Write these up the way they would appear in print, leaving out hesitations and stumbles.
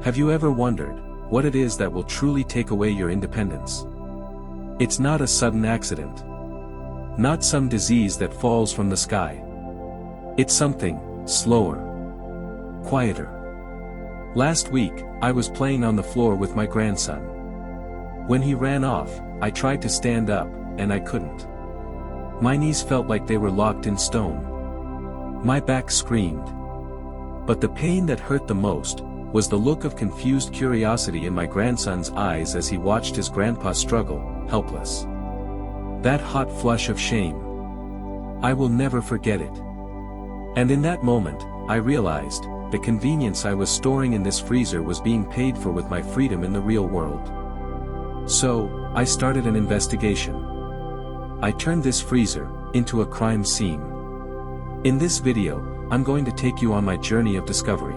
Have you ever wondered what it is that will truly take away your independence? It's not a sudden accident. Not some disease that falls from the sky. It's something slower, quieter. Last week, I was playing on the floor with my grandson. When he ran off, I tried to stand up, and I couldn't. My knees felt like they were locked in stone. My back screamed. But the pain that hurt the most was the look of confused curiosity in my grandson's eyes as he watched his grandpa struggle, helpless. That hot flush of shame. I will never forget it. And in that moment, I realized, the convenience I was storing in this freezer was being paid for with my freedom in the real world. So, I started an investigation. I turned this freezer into a crime scene. In this video, I'm going to take you on my journey of discovery.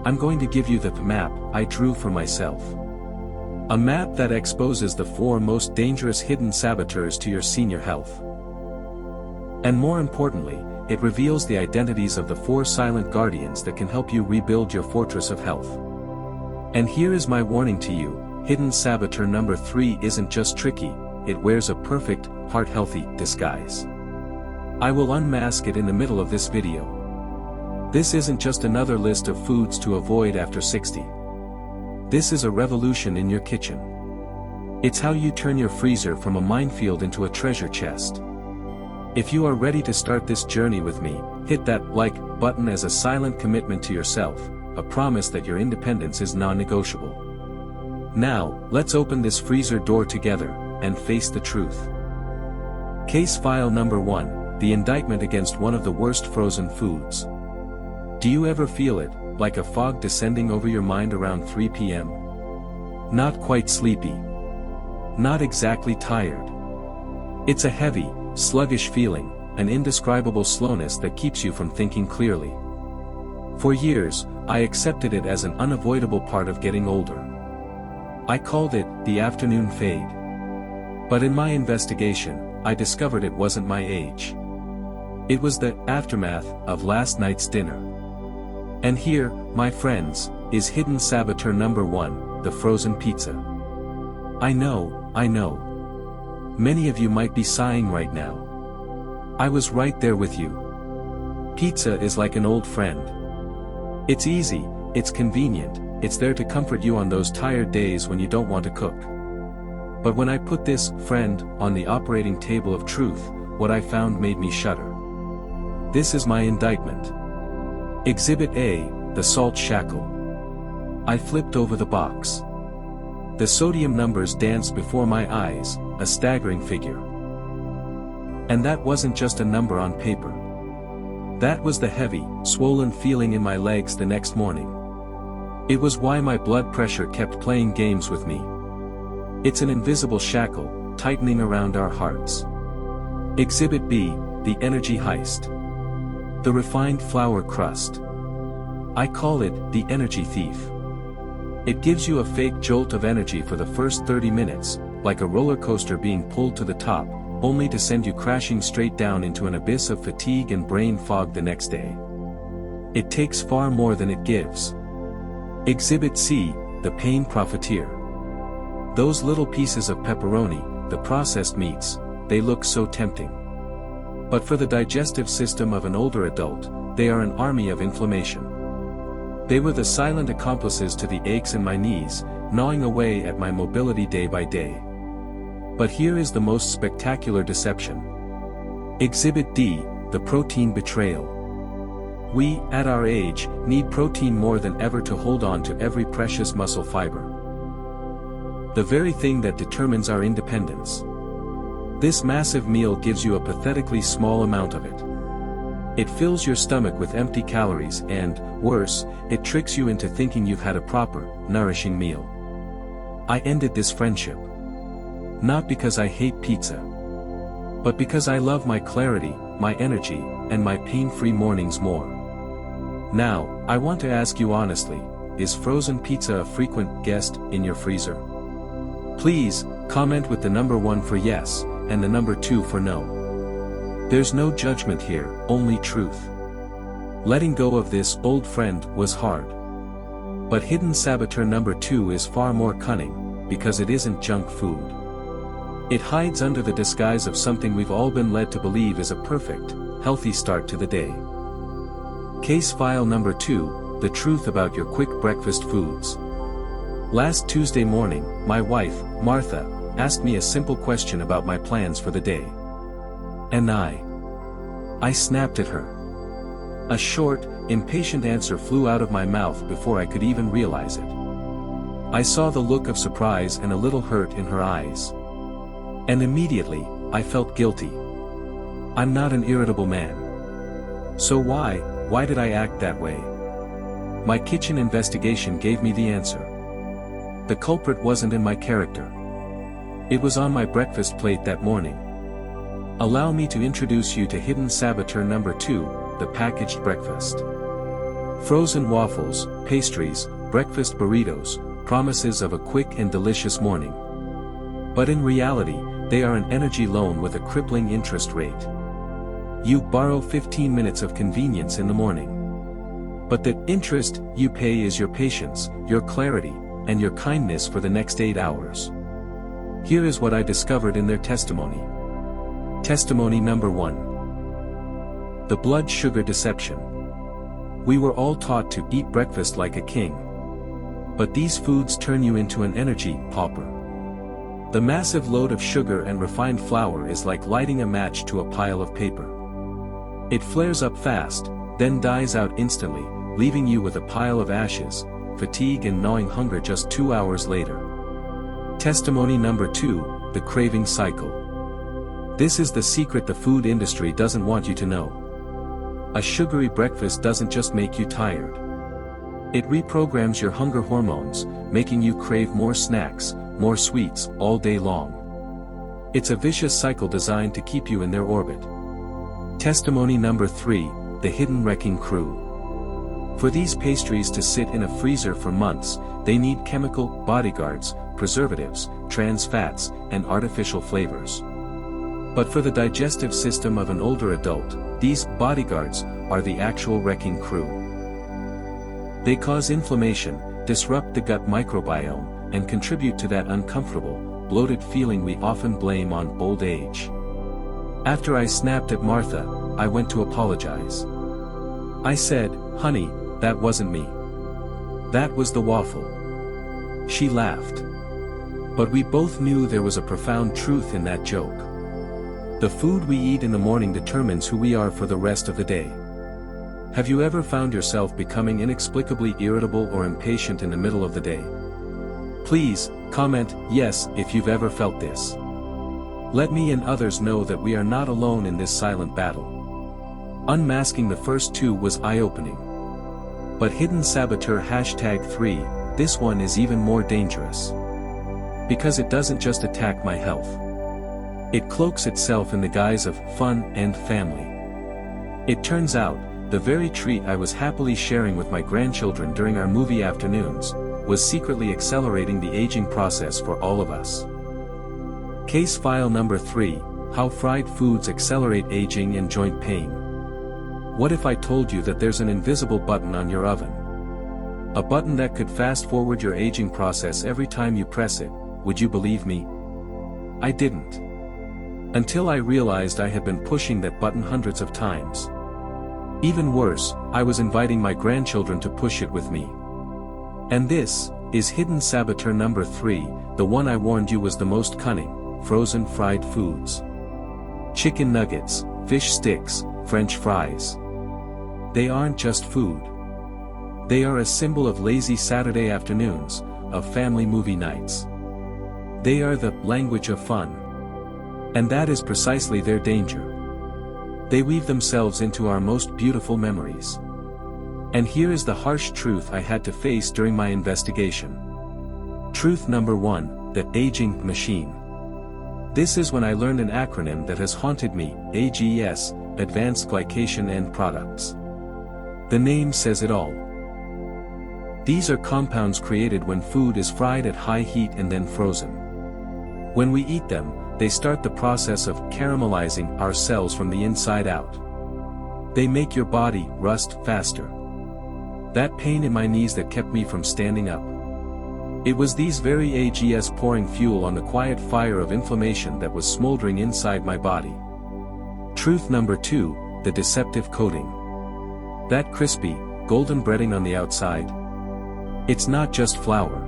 I'm going to give you the map I drew for myself. A map that exposes the 4 most dangerous hidden saboteurs to your senior health. And more importantly, it reveals the identities of the 4 silent guardians that can help you rebuild your fortress of health. And here is my warning to you, hidden saboteur number 3 isn't just tricky, it wears a perfect, heart-healthy disguise. I will unmask it in the middle of this video. This isn't just another list of foods to avoid after 60. This is a revolution in your kitchen. It's how you turn your freezer from a minefield into a treasure chest. If you are ready to start this journey with me, hit that like button as a silent commitment to yourself, a promise that your independence is non-negotiable. Now, let's open this freezer door together, and face the truth. Case file number 1, the indictment against one of the worst frozen foods. Do you ever feel it, like a fog descending over your mind around 3 p.m.? Not quite sleepy. Not exactly tired. It's a heavy, sluggish feeling, an indescribable slowness that keeps you from thinking clearly. For years, I accepted it as an unavoidable part of getting older. I called it the afternoon fade. But in my investigation, I discovered it wasn't my age. It was the aftermath of last night's dinner. And here, my friends, is hidden saboteur number 1, the frozen pizza. I know. Many of you might be sighing right now. I was right there with you. Pizza is like an old friend. It's easy, it's convenient, it's there to comfort you on those tired days when you don't want to cook. But when I put this friend on the operating table of truth, what I found made me shudder. This is my indictment. Exhibit A, the salt shackle. I flipped over the box. The sodium numbers danced before my eyes, a staggering figure. And that wasn't just a number on paper. That was the heavy, swollen feeling in my legs the next morning. It was why my blood pressure kept playing games with me. It's an invisible shackle, tightening around our hearts. Exhibit B, the energy heist. The refined flour crust. I call it the energy thief. It gives you a fake jolt of energy for the first 30 minutes, like a roller coaster being pulled to the top, only to send you crashing straight down into an abyss of fatigue and brain fog the next day. It takes far more than it gives. Exhibit C, the pain profiteer. Those little pieces of pepperoni, the processed meats, they look so tempting. But for the digestive system of an older adult, they are an army of inflammation. They were the silent accomplices to the aches in my knees, gnawing away at my mobility day by day. But here is the most spectacular deception. Exhibit D, the protein betrayal. We, at our age, need protein more than ever to hold on to every precious muscle fiber. The very thing that determines our independence. This massive meal gives you a pathetically small amount of it. It fills your stomach with empty calories and, worse, it tricks you into thinking you've had a proper, nourishing meal. I ended this friendship. Not because I hate pizza. But because I love my clarity, my energy, and my pain-free mornings more. Now, I want to ask you honestly, is frozen pizza a frequent guest in your freezer? Please, comment with the number 1 for yes, and the number 2 for no. There's no judgment here, only truth. Letting go of this old friend was hard. But hidden saboteur number 2 is far more cunning, because it isn't junk food. It hides under the disguise of something we've all been led to believe is a perfect, healthy start to the day. Case file number 2, the truth about your quick breakfast foods. Last Tuesday morning, my wife, Martha, asked me a simple question about my plans for the day. And I snapped at her. A short, impatient answer flew out of my mouth before I could even realize it. I saw the look of surprise and a little hurt in her eyes. And immediately, I felt guilty. I'm not an irritable man. So why did I act that way? My kitchen investigation gave me the answer. The culprit wasn't in my character. It was on my breakfast plate that morning. Allow me to introduce you to hidden saboteur number 2, the packaged breakfast. Frozen waffles, pastries, breakfast burritos, promises of a quick and delicious morning. But in reality, they are an energy loan with a crippling interest rate. You borrow 15 minutes of convenience in the morning. But the interest you pay is your patience, your clarity, and your kindness for the next 8 hours. Here is what I discovered in their testimony. Testimony number 1. The blood sugar deception. We were all taught to eat breakfast like a king. But these foods turn you into an energy pauper. The massive load of sugar and refined flour is like lighting a match to a pile of paper. It flares up fast, then dies out instantly, leaving you with a pile of ashes, fatigue and gnawing hunger just 2 hours later. Testimony number 2, the craving cycle. This is the secret the food industry doesn't want you to know. A sugary breakfast doesn't just make you tired. It reprograms your hunger hormones, making you crave more snacks, more sweets, all day long. It's a vicious cycle designed to keep you in their orbit. Testimony number 3, the hidden wrecking crew. For these pastries to sit in a freezer for months, they need chemical bodyguards, preservatives, trans fats, and artificial flavors. But for the digestive system of an older adult, these bodyguards are the actual wrecking crew. They cause inflammation, disrupt the gut microbiome, and contribute to that uncomfortable, bloated feeling we often blame on old age. After I snapped at Martha, I went to apologize. I said, "Honey, that wasn't me. That was the waffle." She laughed. But we both knew there was a profound truth in that joke. The food we eat in the morning determines who we are for the rest of the day. Have you ever found yourself becoming inexplicably irritable or impatient in the middle of the day? Please, comment yes if you've ever felt this. Let me and others know that we are not alone in this silent battle. Unmasking the first 2 was eye-opening. But hidden saboteur #3, this one is even more dangerous. Because it doesn't just attack my health. It cloaks itself in the guise of fun and family. It turns out, the very treat I was happily sharing with my grandchildren during our movie afternoons, was secretly accelerating the aging process for all of us. Case file number 3, how fried foods accelerate aging and joint pain. What if I told you that there's an invisible button on your oven? A button that could fast forward your aging process every time you press it, would you believe me? I didn't. Until I realized I had been pushing that button hundreds of times. Even worse, I was inviting my grandchildren to push it with me. And this is hidden saboteur number 3, the one I warned you was the most cunning, frozen fried foods. Chicken nuggets, fish sticks, French fries. They aren't just food. They are a symbol of lazy Saturday afternoons, of family movie nights. They are the language of fun. And that is precisely their danger. They weave themselves into our most beautiful memories. And here is the harsh truth I had to face during my investigation. Truth number 1, the aging machine. This is when I learned an acronym that has haunted me, AGS, Advanced Glycation End Products. The name says it all. These are compounds created when food is fried at high heat and then frozen. When we eat them, they start the process of caramelizing our cells from the inside out. They make your body rust faster. That pain in my knees that kept me from standing up. It was these very AGS pouring fuel on the quiet fire of inflammation that was smoldering inside my body. Truth number 2, the deceptive coating. That crispy, golden breading on the outside. It's not just flour.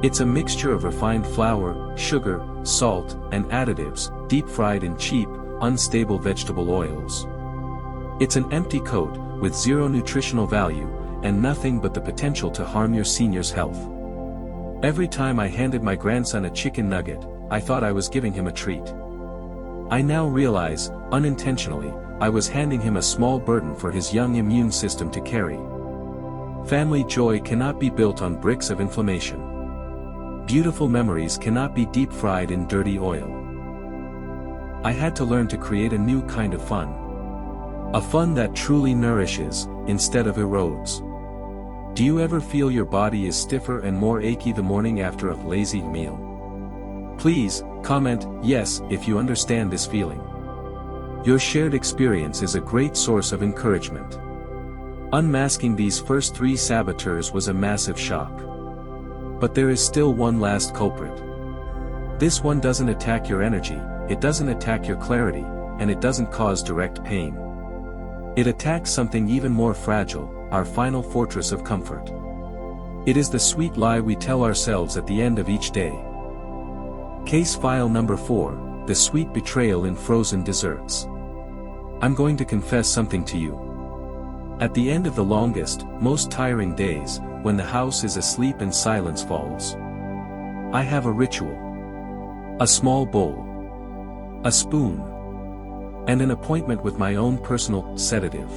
It's a mixture of refined flour, sugar, salt, and additives, deep-fried in cheap, unstable vegetable oils. It's an empty coat, with zero nutritional value, and nothing but the potential to harm your senior's health. Every time I handed my grandson a chicken nugget, I thought I was giving him a treat. I now realize, unintentionally, I was handing him a small burden for his young immune system to carry. Family joy cannot be built on bricks of inflammation. Beautiful memories cannot be deep-fried in dirty oil. I had to learn to create a new kind of fun. A fun that truly nourishes, instead of erodes. Do you ever feel your body is stiffer and more achy the morning after a lazy meal? Please, comment yes if you understand this feeling. Your shared experience is a great source of encouragement. Unmasking these first 3 saboteurs was a massive shock. But there is still one last culprit. This one doesn't attack your energy, it doesn't attack your clarity, and it doesn't cause direct pain. It attacks something even more fragile, our final fortress of comfort. It is the sweet lie we tell ourselves at the end of each day. Case file number 4, the sweet betrayal in frozen desserts. I'm going to confess something to you. At the end of the longest, most tiring days, when the house is asleep and silence falls, I have a ritual. A small bowl. A spoon. And an appointment with my own personal sedative.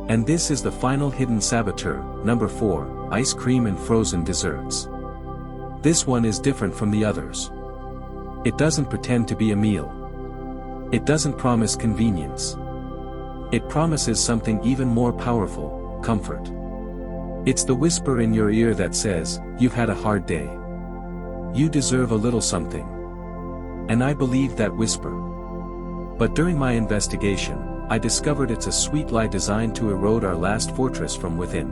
And this is the final hidden saboteur, number 4, ice cream and frozen desserts. This one is different from the others. It doesn't pretend to be a meal. It doesn't promise convenience. It promises something even more powerful, comfort. It's the whisper in your ear that says, you've had a hard day. You deserve a little something. And I believed that whisper. But during my investigation, I discovered it's a sweet lie designed to erode our last fortress from within.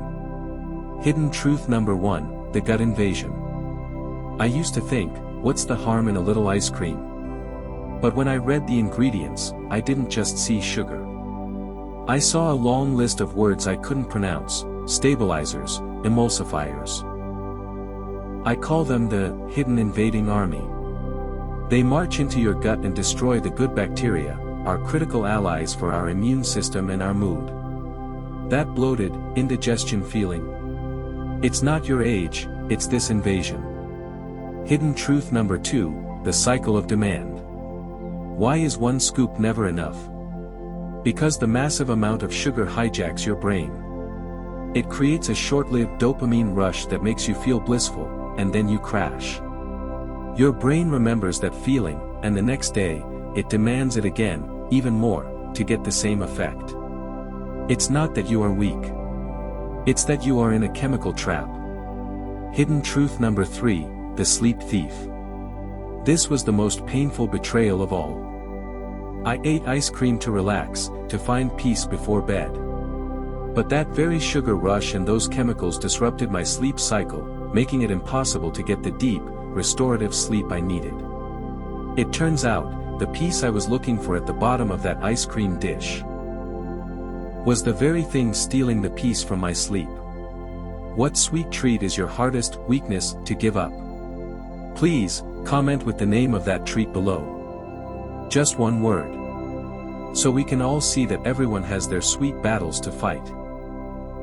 Hidden truth number 1, the gut invasion. I used to think, what's the harm in a little ice cream? But when I read the ingredients, I didn't just see sugar. I saw a long list of words I couldn't pronounce, stabilizers, emulsifiers. I call them the hidden invading army. They march into your gut and destroy the good bacteria, our critical allies for our immune system and our mood. That bloated, indigestion feeling. It's not your age, it's this invasion. Hidden truth number 2, the cycle of demand. Why is one scoop never enough? Because the massive amount of sugar hijacks your brain. It creates a short-lived dopamine rush that makes you feel blissful, and then you crash. Your brain remembers that feeling, and the next day, it demands it again, even more, to get the same effect. It's not that you are weak. It's that you are in a chemical trap. Hidden truth number 3, the sleep thief. This was the most painful betrayal of all. I ate ice cream to relax, to find peace before bed. But that very sugar rush and those chemicals disrupted my sleep cycle, making it impossible to get the deep, restorative sleep I needed. It turns out, the peace I was looking for at the bottom of that ice cream dish was the very thing stealing the peace from my sleep. What sweet treat is your hardest weakness to give up? Please, comment with the name of that treat below. Just one word. So we can all see that everyone has their sweet battles to fight.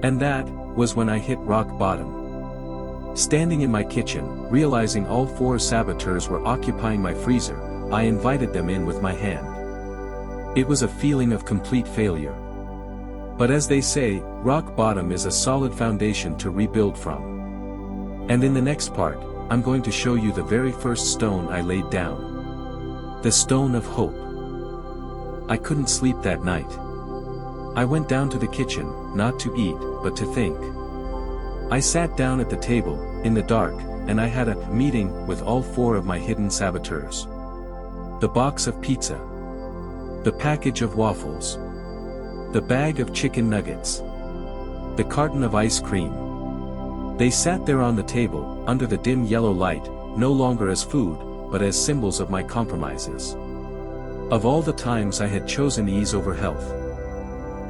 And that was when I hit rock bottom. Standing in my kitchen, realizing all 4 saboteurs were occupying my freezer, I invited them in with my hand. It was a feeling of complete failure. But as they say, rock bottom is a solid foundation to rebuild from. And in the next part, I'm going to show you the very first stone I laid down. The stone of hope. I couldn't sleep that night. I went down to the kitchen, not to eat, but to think. I sat down at the table, in the dark, and I had a meeting with all 4 of my hidden saboteurs. The box of pizza. The package of waffles. The bag of chicken nuggets. The carton of ice cream. They sat there on the table, under the dim yellow light, no longer as food, but as symbols of my compromises. Of all the times I had chosen ease over health.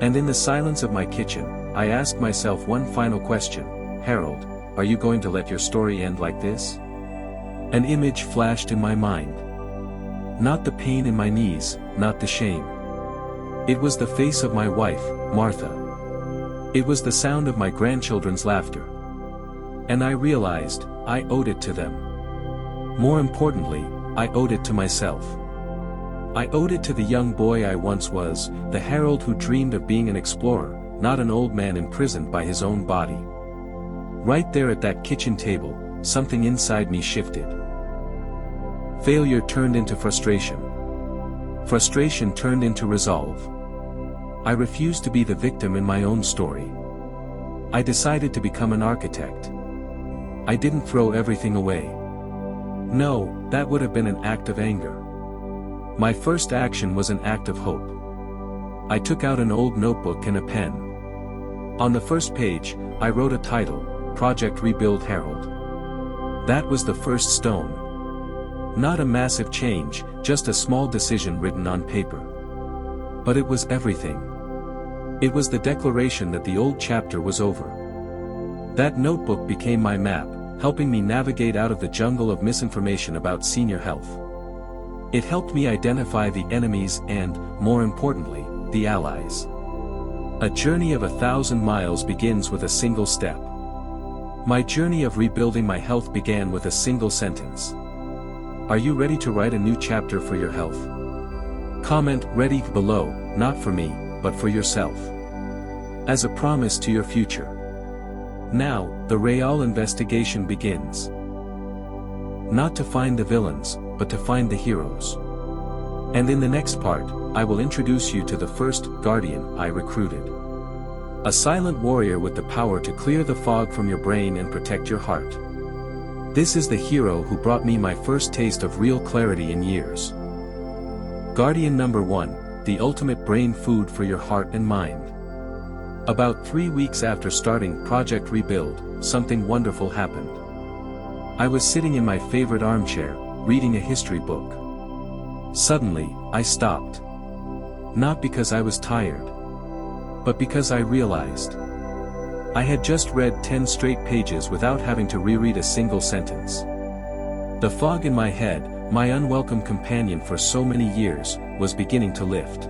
And in the silence of my kitchen, I asked myself one final question: Harold, are you going to let your story end like this? An image flashed in my mind. Not the pain in my knees, not the shame. It was the face of my wife, Martha. It was the sound of my grandchildren's laughter. And I realized, I owed it to them. More importantly, I owed it to myself. I owed it to the young boy I once was, the Harold who dreamed of being an explorer, not an old man imprisoned by his own body. Right there at that kitchen table, something inside me shifted. Failure turned into frustration. Frustration turned into resolve. I refused to be the victim in my own story. I decided to become an architect. I didn't throw everything away. No, that would have been an act of anger. My first action was an act of hope. I took out an old notebook and a pen. On the first page, I wrote a title: Project Rebuild Harold. That was the first stone. Not a massive change, just a small decision written on paper. But it was everything. It was the declaration that the old chapter was over. That notebook became my map, helping me navigate out of the jungle of misinformation about senior health. It helped me identify the enemies and, more importantly, the allies. A journey of 1,000 miles begins with a single step. My journey of rebuilding my health began with a single sentence. Are you ready to write a new chapter for your health? Comment "ready" below, not for me, but for yourself. As a promise to your future. Now, the real investigation begins. Not to find the villains, but to find the heroes. And in the next part, I will introduce you to the first guardian I recruited. A silent warrior with the power to clear the fog from your brain and protect your heart. This is the hero who brought me my first taste of real clarity in years. Guardian number 1, the ultimate brain food for your heart and mind. About 3 weeks after starting Project Rebuild, something wonderful happened. I was sitting in my favorite armchair, reading a history book. Suddenly, I stopped. Not because I was tired, but because I realized I had just read 10 straight pages without having to reread a single sentence. The fog in my head, my unwelcome companion for so many years, was beginning to lift.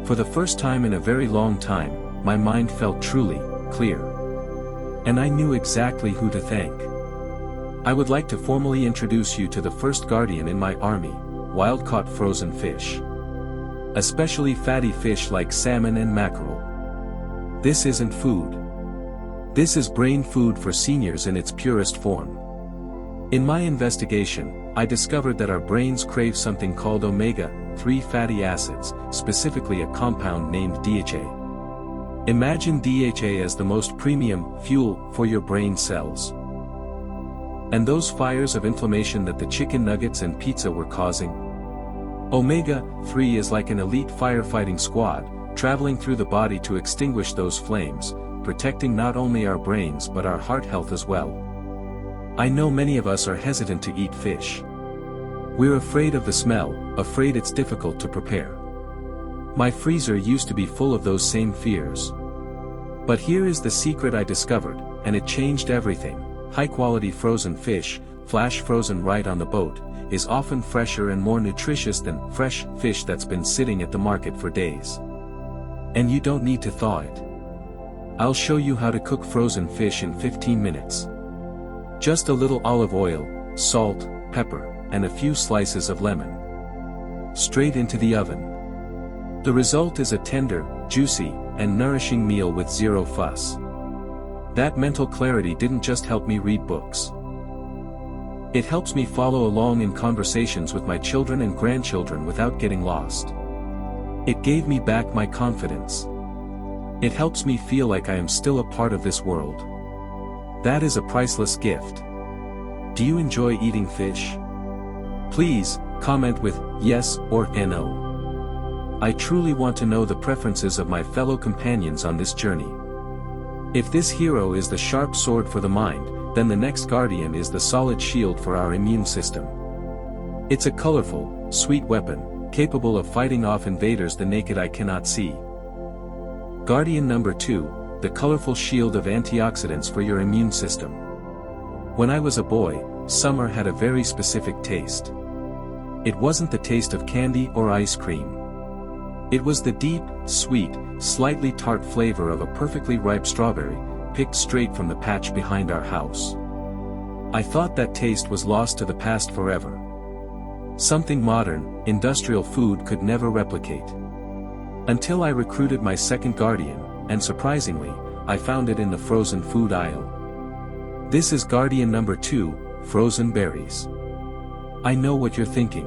For the first time in a very long time, my mind felt truly clear. And I knew exactly who to thank. I would like to formally introduce you to the first guardian in my army: wild-caught frozen fish. Especially fatty fish like salmon and mackerel. This isn't food. This is brain food for seniors in its purest form. In my investigation, I discovered that our brains crave something called omega-3 fatty acids, specifically a compound named DHA. Imagine DHA as the most premium fuel for your brain cells. And those fires of inflammation that the chicken nuggets and pizza were causing? Omega-3 is like an elite firefighting squad, traveling through the body to extinguish those flames, protecting not only our brains but our heart health as well. I know many of us are hesitant to eat fish. We're afraid of the smell, afraid it's difficult to prepare. My freezer used to be full of those same fears. But here is the secret I discovered, and it changed everything. High-quality frozen fish, flash frozen right on the boat, is often fresher and more nutritious than fresh fish that's been sitting at the market for days. And you don't need to thaw it. I'll show you how to cook frozen fish in 15 minutes. Just a little olive oil, salt, pepper, and a few slices of lemon. Straight into the oven. The result is a tender, juicy, and nourishing meal with zero fuss. That mental clarity didn't just help me read books. It helps me follow along in conversations with my children and grandchildren without getting lost. It gave me back my confidence. It helps me feel like I am still a part of this world. That is a priceless gift. Do you enjoy eating fish? Please, comment with yes or no. I truly want to know the preferences of my fellow companions on this journey. If this hero is the sharp sword for the mind, then the next guardian is the solid shield for our immune system. It's a colorful, sweet weapon, capable of fighting off invaders the naked eye cannot see. Guardian number 2, the colorful shield of antioxidants for your immune system. When I was a boy, summer had a very specific taste. It wasn't the taste of candy or ice cream. It was the deep, sweet, slightly tart flavor of a perfectly ripe strawberry, picked straight from the patch behind our house. I thought that taste was lost to the past forever. Something modern, industrial food could never replicate. Until I recruited my second guardian, and surprisingly, I found it in the frozen food aisle. This is guardian number 2, frozen berries. I know what you're thinking.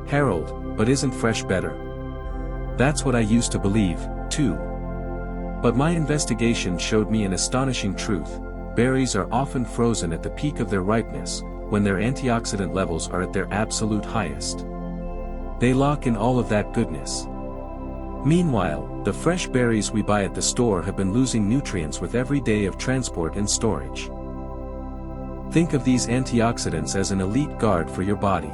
Harold, but isn't fresh better? That's what I used to believe, too. But my investigation showed me an astonishing truth: berries are often frozen at the peak of their ripeness, when their antioxidant levels are at their absolute highest. They lock in all of that goodness. Meanwhile, the fresh berries we buy at the store have been losing nutrients with every day of transport and storage. Think of these antioxidants as an elite guard for your body.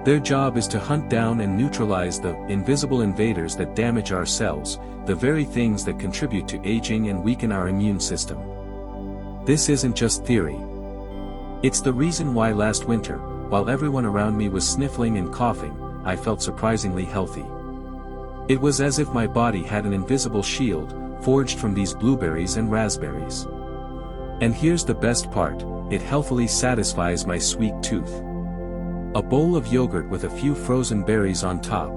Their job is to hunt down and neutralize the invisible invaders that damage our cells, the very things that contribute to aging and weaken our immune system. This isn't just theory. It's the reason why last winter, while everyone around me was sniffling and coughing, I felt surprisingly healthy. It was as if my body had an invisible shield, forged from these blueberries and raspberries. And here's the best part: it healthily satisfies my sweet tooth. A bowl of yogurt with a few frozen berries on top.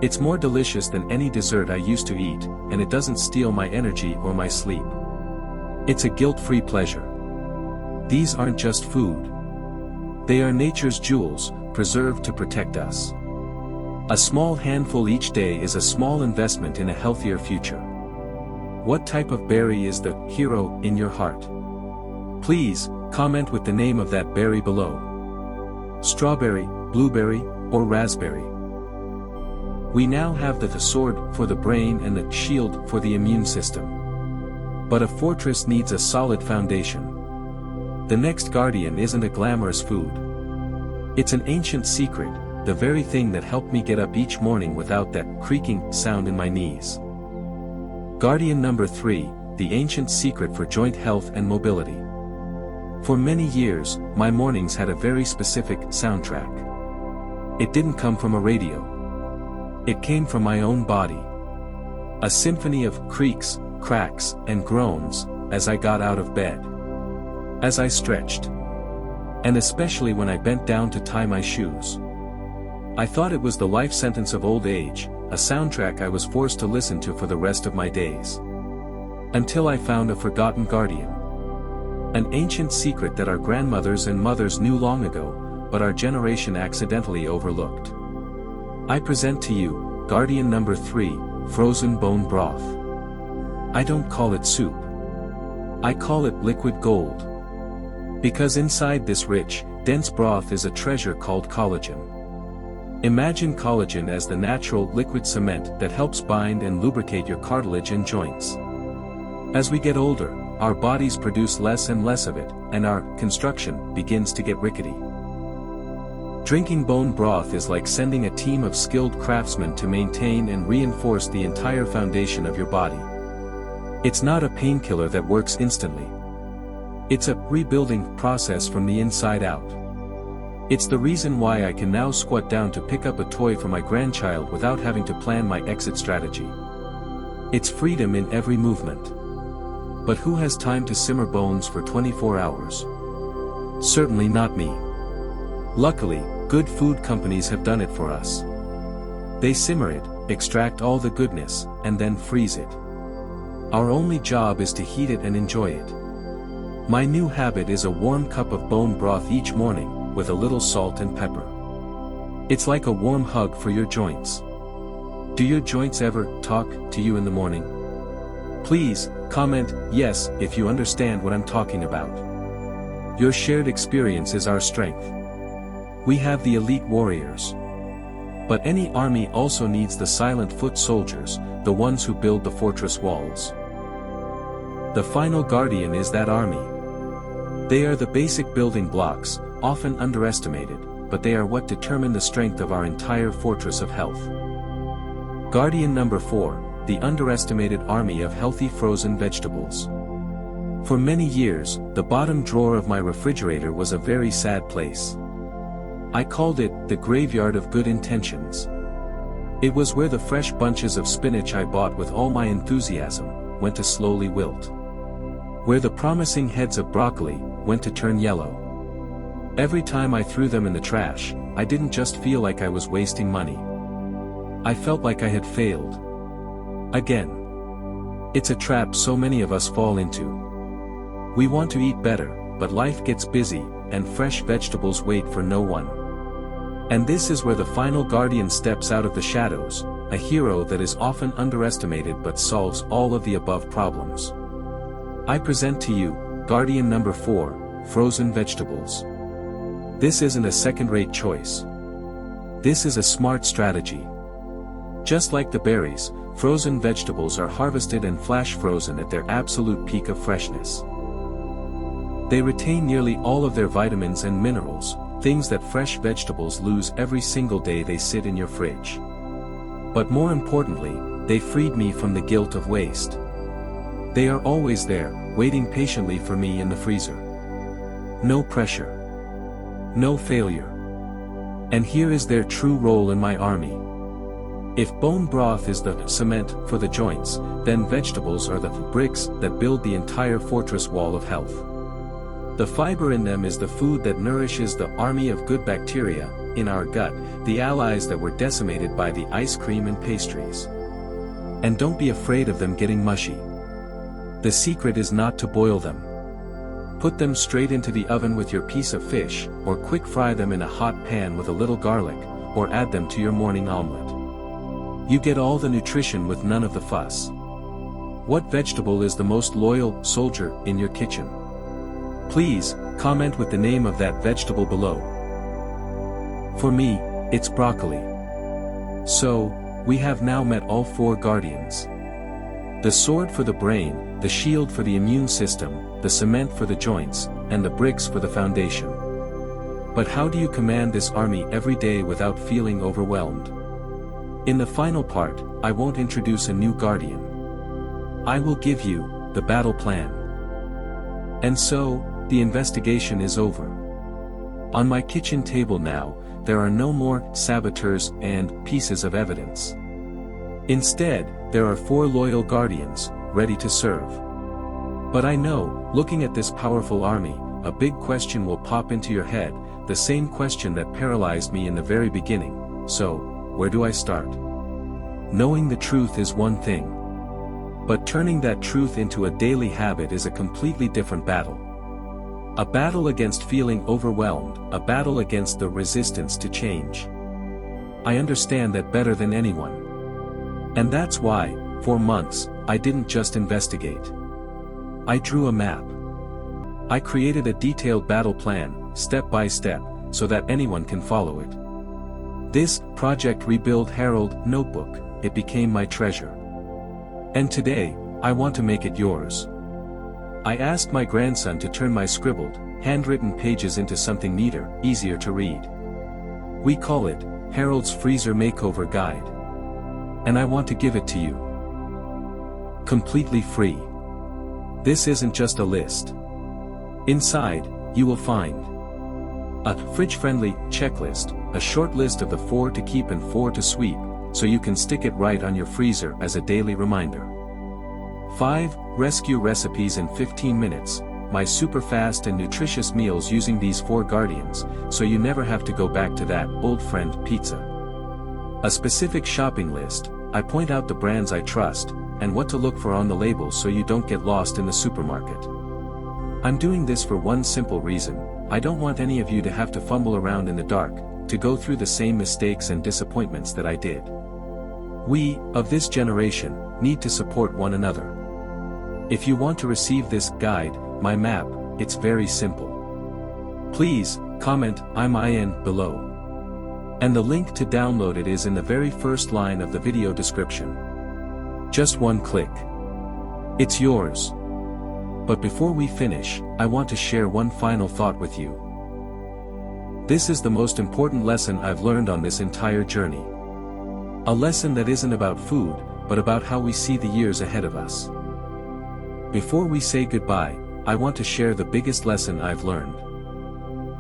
It's more delicious than any dessert I used to eat, and it doesn't steal my energy or my sleep. It's a guilt-free pleasure. These aren't just food. They are nature's jewels, preserved to protect us. A small handful each day is a small investment in a healthier future. What type of berry is the hero in your heart? Please, comment with the name of that berry below. Strawberry, blueberry, or raspberry. We now have the sword for the brain and the shield for the immune system. But a fortress needs a solid foundation. The next guardian isn't a glamorous food. It's an ancient secret, the very thing that helped me get up each morning without that creaking sound in my knees. Guardian number 3, the ancient secret for joint health and mobility. For many years, my mornings had a very specific soundtrack. It didn't come from a radio. It came from my own body. A symphony of creaks, cracks, and groans, as I got out of bed. As I stretched. And especially when I bent down to tie my shoes. I thought it was the life sentence of old age, a soundtrack I was forced to listen to for the rest of my days. Until I found a forgotten guardian. An ancient secret that our grandmothers and mothers knew long ago, but our generation accidentally overlooked. I present to you, guardian number 3, frozen bone broth. I don't call it soup. I call it liquid gold. Because inside this rich, dense broth is a treasure called collagen. Imagine collagen as the natural liquid cement that helps bind and lubricate your cartilage and joints. As we get older, our bodies produce less and less of it, and our construction begins to get rickety. Drinking bone broth is like sending a team of skilled craftsmen to maintain and reinforce the entire foundation of your body. It's not a painkiller that works instantly. It's a rebuilding process from the inside out. It's the reason why I can now squat down to pick up a toy for my grandchild without having to plan my exit strategy. It's freedom in every movement. But who has time to simmer bones for 24 hours? Certainly not me. Luckily, good food companies have done it for us. They simmer it, extract all the goodness, and then freeze it. Our only job is to heat it and enjoy it. My new habit is a warm cup of bone broth each morning, with a little salt and pepper. It's like a warm hug for your joints. Do your joints ever talk to you in the morning? Please, comment yes if you understand what I'm talking about. Your shared experience is our strength. We have the elite warriors. But any army also needs the silent foot soldiers, the ones who build the fortress walls. The final guardian is that army. They are the basic building blocks, often underestimated, but they are what determine the strength of our entire fortress of health. Guardian number 4, the underestimated army of healthy frozen vegetables. For many years, the bottom drawer of my refrigerator was a very sad place. I called it the graveyard of good intentions. It was where the fresh bunches of spinach I bought with all my enthusiasm went to slowly wilt. Where the promising heads of broccoli went to turn yellow. Every time I threw them in the trash, I didn't just feel like I was wasting money. I felt like I had failed. Again. It's a trap so many of us fall into. We want to eat better, but life gets busy, and fresh vegetables wait for no one. And this is where the final guardian steps out of the shadows, a hero that is often underestimated but solves all of the above problems. I present to you, guardian number 4, frozen vegetables. This isn't a second-rate choice. This is a smart strategy. Just like the berries, frozen vegetables are harvested and flash frozen at their absolute peak of freshness. They retain nearly all of their vitamins and minerals, things that fresh vegetables lose every single day they sit in your fridge. But more importantly, they freed me from the guilt of waste. They are always there, waiting patiently for me in the freezer. No pressure. No failure. And here is their true role in my army. If bone broth is the cement for the joints, then vegetables are the bricks that build the entire fortress wall of health. The fiber in them is the food that nourishes the army of good bacteria in our gut, the allies that were decimated by the ice cream and pastries. And don't be afraid of them getting mushy. The secret is not to boil them. Put them straight into the oven with your piece of fish, or quick fry them in a hot pan with a little garlic, or add them to your morning omelet. You get all the nutrition with none of the fuss. What vegetable is the most loyal soldier in your kitchen? Please, comment with the name of that vegetable below. For me, it's broccoli. So, we have now met all 4 guardians. The sword for the brain, the shield for the immune system, the cement for the joints, and the bricks for the foundation. But how do you command this army every day without feeling overwhelmed? In the final part, I won't introduce a new guardian. I will give you the battle plan. And so, the investigation is over. On my kitchen table now, there are no more saboteurs and pieces of evidence. Instead, there are 4 loyal guardians, ready to serve. But I know, looking at this powerful army, a big question will pop into your head, the same question that paralyzed me in the very beginning. So, where do I start? Knowing the truth is one thing. But turning that truth into a daily habit is a completely different battle. A battle against feeling overwhelmed, a battle against the resistance to change. I understand that better than anyone. And that's why, for months, I didn't just investigate. I drew a map. I created a detailed battle plan, step by step, so that anyone can follow it. This Project Rebuild Harold notebook, it became my treasure. And today, I want to make it yours. I asked my grandson to turn my scribbled, handwritten pages into something neater, easier to read. We call it Harold's Freezer Makeover Guide. And I want to give it to you. Completely free. This isn't just a list. Inside, you will find a fridge-friendly checklist, a short list of the 4 to keep and 4 to sweep, so you can stick it right on your freezer as a daily reminder. 5 rescue recipes in 15 minutes, my super fast and nutritious meals using these 4 guardians, so you never have to go back to that old friend pizza. A specific shopping list, I point out the brands I trust, and what to look for on the labels so you don't get lost in the supermarket. I'm doing this for one simple reason, I don't want any of you to have to fumble around in the dark, to go through the same mistakes and disappointments that I did. We, of this generation, need to support one another. If you want to receive this guide, my map, it's very simple. Please, comment I'm in below. And the link to download it is in the very first line of the video description. Just one click. It's yours. But before we finish, I want to share one final thought with you. This is the most important lesson I've learned on this entire journey. A lesson that isn't about food, but about how we see the years ahead of us. Before we say goodbye, I want to share the biggest lesson I've learned.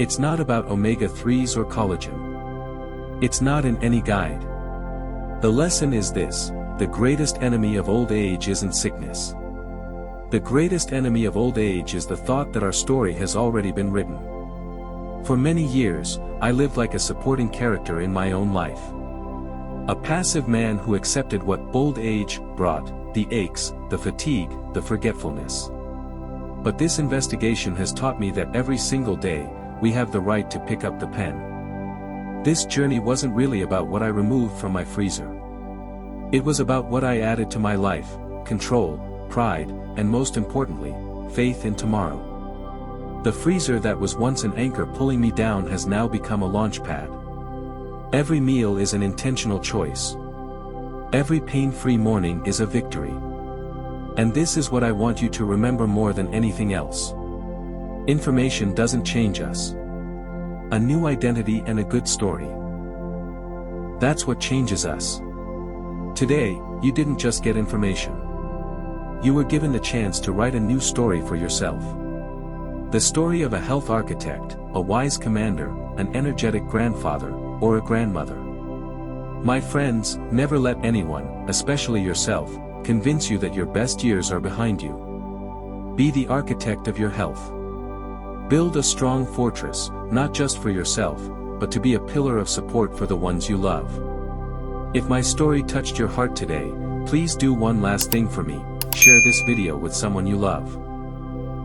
It's not about omega-3s or collagen. It's not in any guide. The lesson is this: the greatest enemy of old age isn't sickness. The greatest enemy of old age is the thought that our story has already been written. For many years, I lived like a supporting character in my own life. A passive man who accepted what old age brought: the aches, the fatigue, the forgetfulness. But this investigation has taught me that every single day, we have the right to pick up the pen. This journey wasn't really about what I removed from my freezer. It was about what I added to my life: control, pride, and most importantly, faith in tomorrow. The freezer that was once an anchor pulling me down has now become a launch pad. Every meal is an intentional choice. Every pain-free morning is a victory. And this is what I want you to remember more than anything else. Information doesn't change us. A new identity and a good story. That's what changes us. Today, you didn't just get information. You were given the chance to write a new story for yourself. The story of a health architect, a wise commander, an energetic grandfather, or a grandmother. My friends, never let anyone, especially yourself, convince you that your best years are behind you. Be the architect of your health. Build a strong fortress, not just for yourself, but to be a pillar of support for the ones you love. If my story touched your heart today, please do one last thing for me: share this video with someone you love.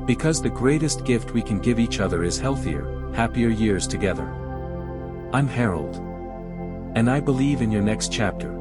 Because the greatest gift we can give each other is healthier, happier years together. I'm Harold. And I believe in your next chapter.